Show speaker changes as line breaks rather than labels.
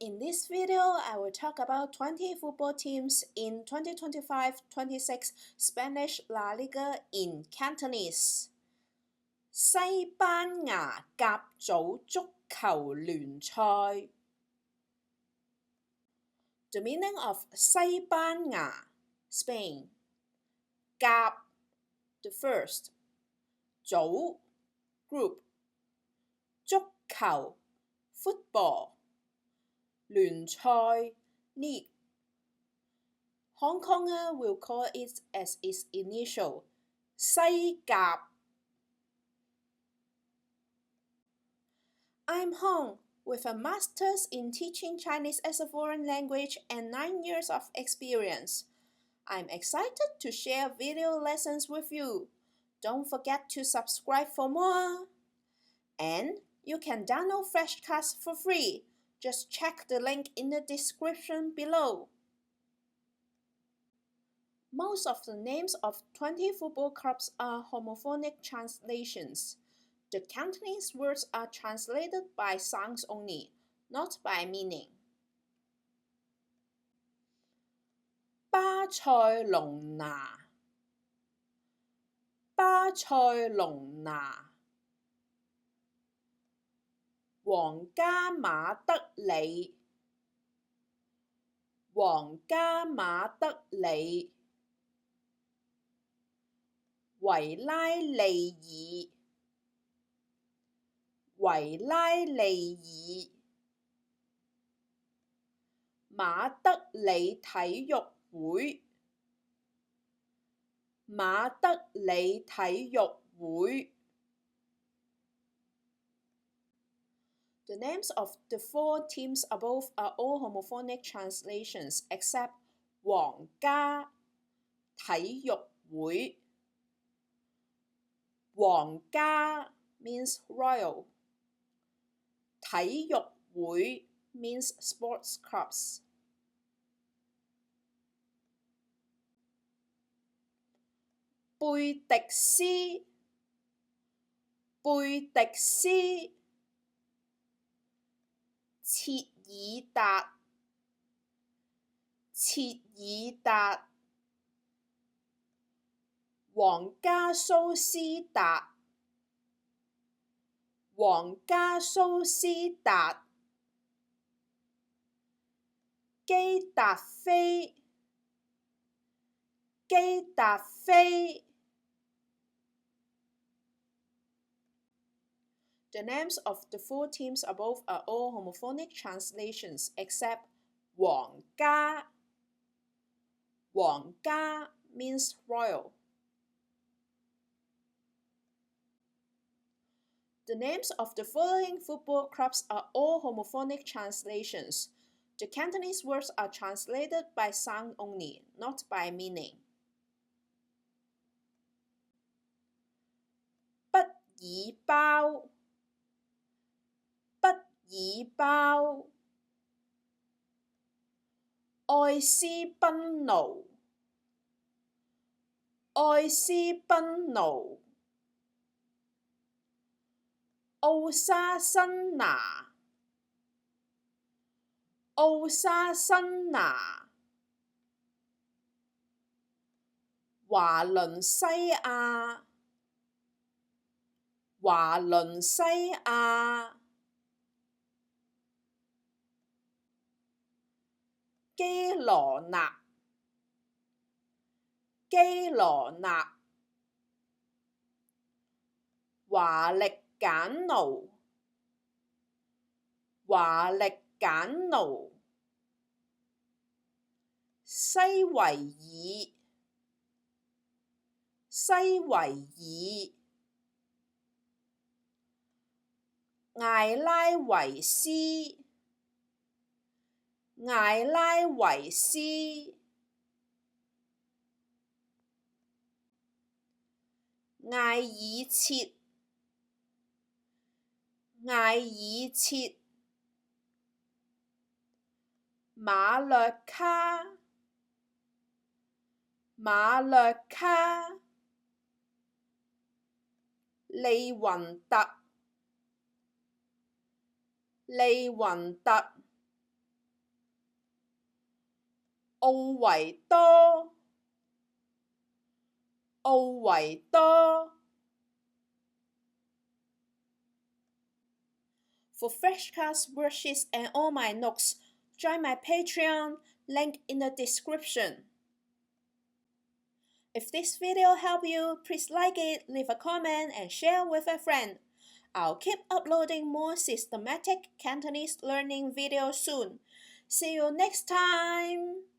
In this video, I will talk about 20 football teams in 2025-26 Spanish La Liga in Cantonese. 西班牙甲組足球聯賽 The meaning of 西班牙 Spain 甲 the first 組 group 足球 football 聯賽 league. Hong Konger will call it as its initial 西甲. I'm Hong, with a master's in teaching Chinese as a foreign language and 9 years of experience. I'm excited to share video lessons with you. Don't forget to subscribe for more. And you can download Flashcards for free. Just check the link in the description below. Most of the names of 20 football clubs are homophonic translations. The Cantonese words are translated by sounds only, not by meaning. 巴塞隆拿 巴塞隆拿 皇家馬德里 皇家馬德里 維拉利爾 維拉利爾 馬德里體育會 馬德里體育會 The names of the 4 teams above are all homophonic translations except 皇家體育會 皇家 means royal 體育會 means sports clubs. 貝迪斯 貝迪斯 切爾達 切爾達 皇家蘇斯達 皇家蘇斯達 基達菲 基達菲 The names of the 4 teams above are all homophonic translations except 皇家 皇家 means royal. The names of the following football clubs are all homophonic translations. The Cantonese words are translated by sound only, not by meaning. 畢爾包 畢爾包 愛斯賓奴 愛斯賓奴 奧沙辛拿 奧沙辛拿 華倫西亞 華倫西亞 基羅納 基羅納 華力簡奴 華力簡奴 西維爾 西維爾 艾拉維斯 艾拉維斯 艾爾切 艾爾切 馬略卡 馬略卡 利雲特 利雲特奧維多，奧維多。For flashcards, worksheets, and all my notes, join my Patreon, link in the description. If this video helped you, please like it, leave a comment, and share with a friend. I'll keep uploading more systematic Cantonese learning videos soon. See you next time!